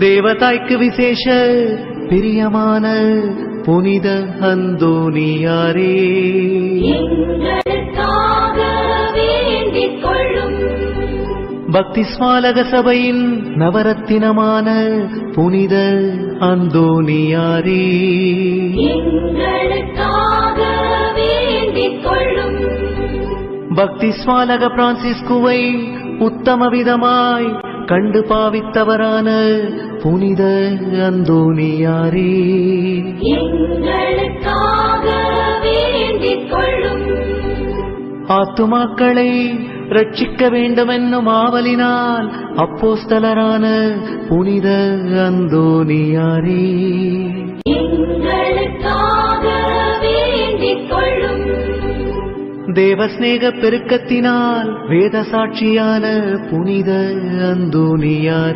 தேவதாய்க்கு விசேஷ பிரியமான புனித அந்தோனியாரே, எங்களுக்காக வேண்டிக் கொள்ளும். பக்தி ஸ்மாலக சபையின் நவரத்தினமான புனித அந்தோனியாரே, எங்களுக்காக வேண்டிக் கொள்ளும். பக்தி ஸ்மாலக பிரான்சிஸ்குவை உத்தம விதமாய் கண்டு பாவித்தவரான புனித அந்தோனியாரே, எங்களுக்காக வேண்டிக் கொள்ளும். ஆத்துமாக்களை ரட்சிக்க வேண்டுமென்னும் ஆவலினால் அப்போஸ்தலரான புனித அந்தோனியாரே, எங்களுக்காக வேண்டிக் கொள்ளும். தேவஸ்நேக பெருக்கத்தினால் வேத சாட்சியான புனித அந்தோனியார்